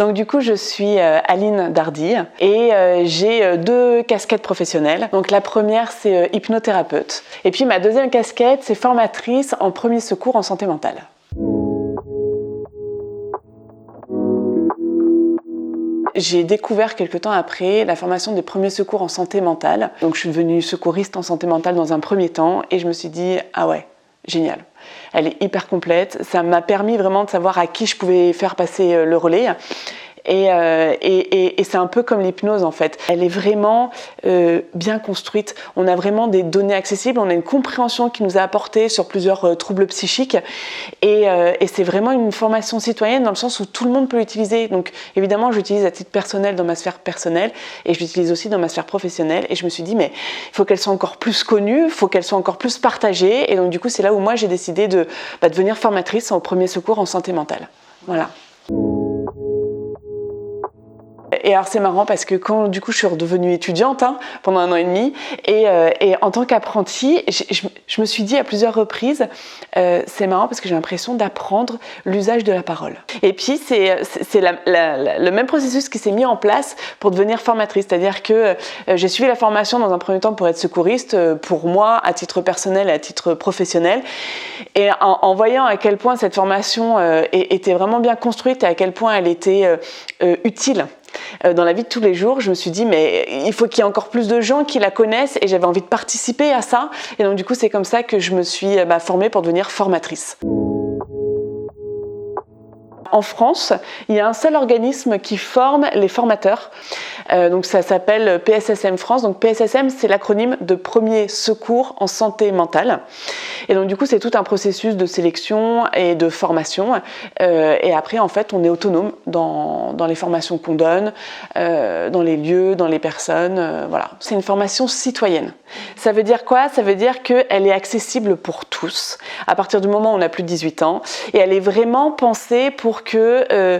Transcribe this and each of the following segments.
Donc du coup, je suis Aline Dardy et j'ai deux casquettes professionnelles. Donc la première, c'est hypnothérapeute. Et puis ma deuxième casquette, c'est formatrice en premier secours en santé mentale. J'ai découvert quelque temps après la formation des premiers secours en santé mentale. Donc je suis devenue secouriste en santé mentale dans un premier temps et je me suis dit « Ah ouais, génial ». Elle est hyper complète, ça m'a permis vraiment de savoir à qui je pouvais faire passer le relais. Et c'est un peu comme l'hypnose en fait. Elle est vraiment bien construite. On a vraiment des données accessibles, on a une compréhension qui nous est apportée sur plusieurs troubles psychiques. Et c'est vraiment une formation citoyenne dans le sens où tout le monde peut l'utiliser. Donc évidemment, j'utilise à titre personnel dans ma sphère personnelle et je l'utilise aussi dans ma sphère professionnelle. Et je me suis dit, mais il faut qu'elle soit encore plus connue, il faut qu'elle soit encore plus partagée. Et donc du coup, c'est là où moi j'ai décidé de devenir formatrice au premier secours en santé mentale. Voilà. Et alors c'est marrant parce que quand du coup je suis redevenue étudiante pendant 1 an et demi et en tant qu'apprentie, je me suis dit à plusieurs reprises, c'est marrant parce que j'ai l'impression d'apprendre l'usage de la parole. Et puis c'est le même processus qui s'est mis en place pour devenir formatrice, c'est-à-dire que j'ai suivi la formation dans un premier temps pour être secouriste, pour moi à titre personnel et à titre professionnel. Et en voyant à quel point cette formation était vraiment bien construite et à quel point elle était utile dans la vie de tous les jours, je me suis dit mais il faut qu'il y ait encore plus de gens qui la connaissent et j'avais envie de participer à ça et donc du coup c'est comme ça que je me suis formée pour devenir formatrice. En France, il y a un seul organisme qui forme les formateurs. Donc ça s'appelle PSSM France. Donc PSSM, c'est l'acronyme de Premier Secours en Santé Mentale. Et donc du coup, c'est tout un processus de sélection et de formation. Et après, en fait, on est autonome dans les formations qu'on donne, dans les lieux, dans les personnes. Voilà. C'est une formation citoyenne. Ça veut dire quoi? Ça veut dire qu'elle est accessible pour tous, à partir du moment où on a plus de 18 ans. Et elle est vraiment pensée pour que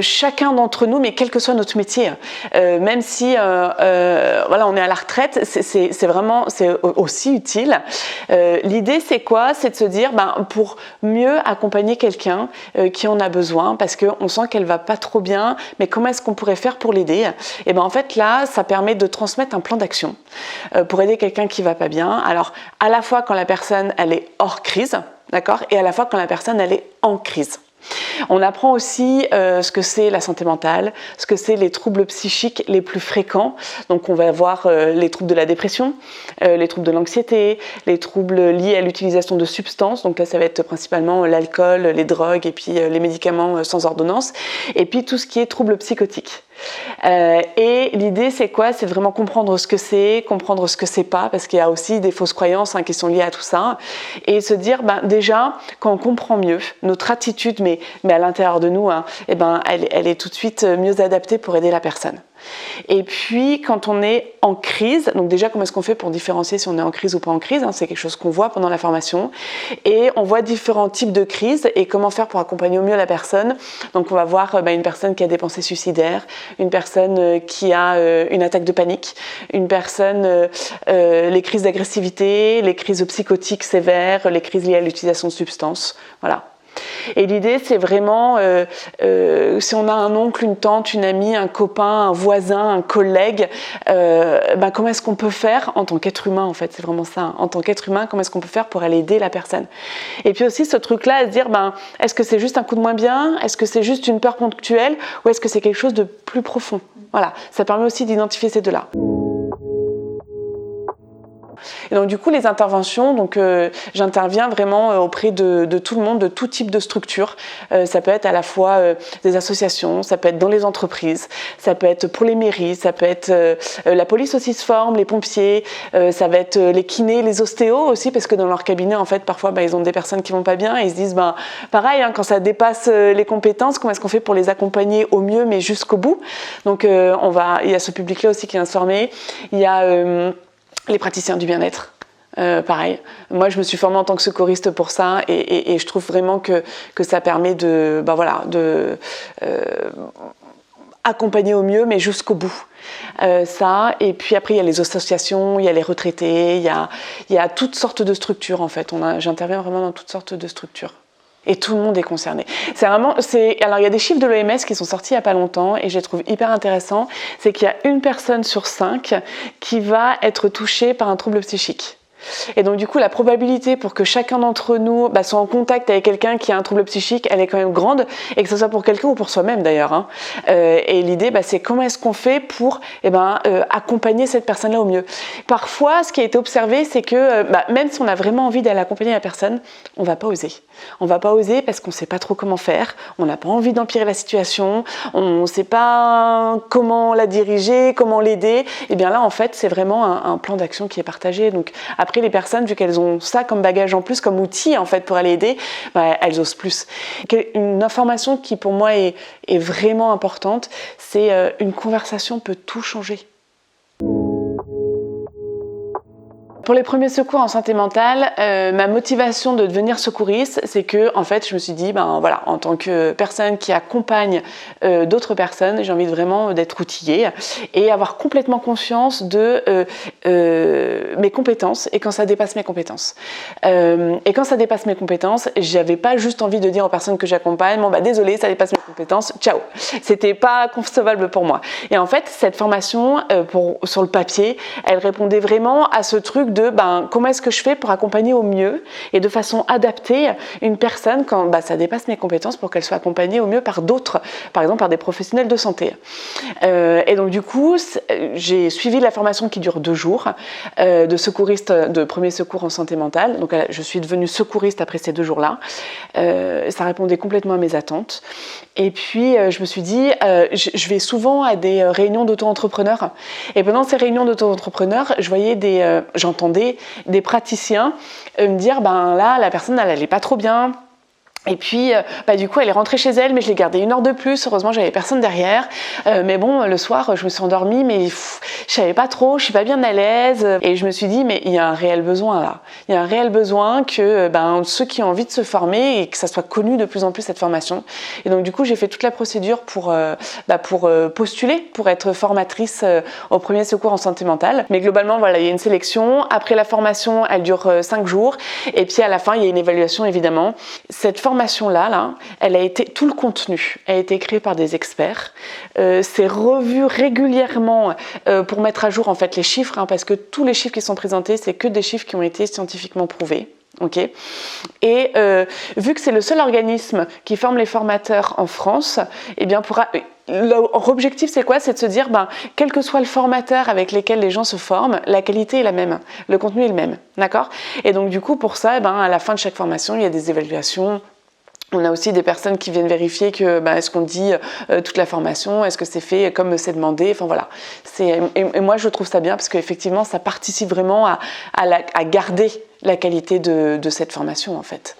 chacun d'entre nous, mais quel que soit notre métier, même si voilà, on est à la retraite, c'est aussi utile. L'idée c'est quoi? C'est de se dire pour mieux accompagner quelqu'un qui en a besoin, parce qu'on sent qu'elle va pas trop bien, mais comment est-ce qu'on pourrait faire pour l'aider? Et en fait là, ça permet de transmettre un plan d'action pour aider quelqu'un qui va pas bien. Alors à la fois quand la personne elle est hors crise, d'accord, et à la fois quand la personne elle est en crise. On apprend aussi ce que c'est la santé mentale, ce que c'est les troubles psychiques les plus fréquents. Donc on va voir les troubles de la dépression, les troubles de l'anxiété, les troubles liés à l'utilisation de substances. Donc là ça va être principalement l'alcool, les drogues et puis les médicaments sans ordonnance. Et puis tout ce qui est troubles psychotiques. Et l'idée c'est quoi? C'est vraiment comprendre ce que c'est pas, parce qu'il y a aussi des fausses croyances qui sont liées à tout ça, et se dire déjà quand on comprend mieux notre attitude, mais à l'intérieur de nous, elle est tout de suite mieux adaptée pour aider la personne. Et puis quand on est en crise, donc déjà comment est-ce qu'on fait pour différencier si on est en crise ou pas en crise, c'est quelque chose qu'on voit pendant la formation, et on voit différents types de crises et comment faire pour accompagner au mieux la personne. Donc on va voir une personne qui a des pensées suicidaires, une personne qui a une attaque de panique, une personne, les crises d'agressivité, les crises psychotiques sévères, les crises liées à l'utilisation de substances, voilà. Et l'idée c'est vraiment, si on a un oncle, une tante, une amie, un copain, un voisin, un collègue, comment est-ce qu'on peut faire en tant qu'être humain en fait, c'est vraiment ça, en tant qu'être humain, comment est-ce qu'on peut faire pour aller aider la personne. Et puis aussi ce truc-là à se dire, est-ce que c'est juste un coup de moins bien, est-ce que c'est juste une peur ponctuelle ou est-ce que c'est quelque chose de plus profond. Voilà, ça permet aussi d'identifier ces deux-là. Et donc du coup les interventions, j'interviens vraiment auprès de tout le monde, de tout type de structure. Ça peut être à la fois des associations, ça peut être dans les entreprises, ça peut être pour les mairies, ça peut être la police aussi se forme, les pompiers, ça va être les kinés, les ostéos aussi, parce que dans leur cabinet en fait parfois ils ont des personnes qui vont pas bien et ils se disent pareil quand ça dépasse les compétences, comment est-ce qu'on fait pour les accompagner au mieux mais jusqu'au bout. Donc il y a ce public-là aussi qui vient se former. Il y a les praticiens du bien-être, pareil. Moi, je me suis formée en tant que secouriste pour ça et je trouve vraiment que ça permet de accompagner au mieux, mais jusqu'au bout. Ça, et puis après, il y a les associations, il y a les retraités, il y a toutes sortes de structures, en fait. J'interviens vraiment dans toutes sortes de structures. Et tout le monde est concerné. Alors il y a des chiffres de l'OMS qui sont sortis il n'y a pas longtemps et je les trouve hyper intéressants. C'est qu'il y a 1 personne sur 5 qui va être touchée par un trouble psychique. Et donc du coup la probabilité pour que chacun d'entre nous soit en contact avec quelqu'un qui a un trouble psychique, elle est quand même grande, et que ce soit pour quelqu'un ou pour soi-même d'ailleurs, hein. Et l'idée c'est comment est-ce qu'on fait pour accompagner cette personne-là au mieux. Parfois ce qui a été observé, c'est que même si on a vraiment envie d'aller accompagner la personne, on va pas oser. On va pas oser parce qu'on sait pas trop comment faire, on n'a pas envie d'empirer la situation, on sait pas comment la diriger, comment l'aider. Et bien là en fait c'est vraiment un plan d'action qui est partagé. Donc après, les personnes, vu qu'elles ont ça comme bagage en plus, comme outil en fait pour aller aider, elles osent plus. Une information qui pour moi est vraiment importante, c'est une conversation peut tout changer. Pour les premiers secours en santé mentale, ma motivation de devenir secouriste, c'est que en fait, je me suis dit, en tant que personne qui accompagne d'autres personnes, j'ai envie vraiment d'être outillée et avoir complètement conscience de mes compétences et quand ça dépasse mes compétences. Et quand ça dépasse mes compétences, j'avais pas juste envie de dire aux personnes que j'accompagne, désolé, ça dépasse mes compétences, ciao. C'était pas concevable pour moi. Et en fait, cette formation, sur le papier, elle répondait vraiment à ce truc de comment est-ce que je fais pour accompagner au mieux et de façon adaptée une personne quand ça dépasse mes compétences pour qu'elle soit accompagnée au mieux par d'autres, par exemple par des professionnels de santé. Et donc du coup, j'ai suivi la formation qui dure 2 jours de secouriste de premier secours en santé mentale. Donc je suis devenue secouriste après ces 2 jours-là. Ça répondait complètement à mes attentes. Et puis je me suis dit, je vais souvent à des réunions d'auto-entrepreneurs. Et pendant ces réunions d'auto-entrepreneurs, j'entendais des praticiens me dire là la personne elle allait pas trop bien. Et puis, du coup, elle est rentrée chez elle, mais je l'ai gardée 1 heure de plus. Heureusement, j'avais personne derrière. Mais bon, le soir, je me suis endormie, mais je savais pas trop, je suis pas bien à l'aise. Et je me suis dit, mais il y a un réel besoin là. Il y a un réel besoin que ceux qui ont envie de se former et que ça soit connu de plus en plus cette formation. Et donc, du coup, j'ai fait toute la procédure pour postuler, pour être formatrice au premier secours en santé mentale. Mais globalement, il y a une sélection. Après la formation, elle dure 5 jours. Et puis, à la fin, il y a une évaluation, évidemment. Cette formation-là, elle a été, tout le contenu a été créé par des experts. C'est revu régulièrement pour mettre à jour en fait les chiffres, parce que tous les chiffres qui sont présentés, c'est que des chiffres qui ont été scientifiquement prouvés. Okay. Et vu que c'est le seul organisme qui forme les formateurs en France, leur objectif c'est quoi? C'est de se dire, quel que soit le formateur avec lequel les gens se forment, la qualité est la même, le contenu est le même, d'accord? Et donc du coup pour ça, à la fin de chaque formation, il y a des évaluations. On a aussi des personnes qui viennent vérifier que est-ce qu'on dit toute la formation, est-ce que c'est fait comme c'est demandé, enfin voilà. Et moi je trouve ça bien parce qu'effectivement ça participe vraiment à garder la qualité de cette formation en fait.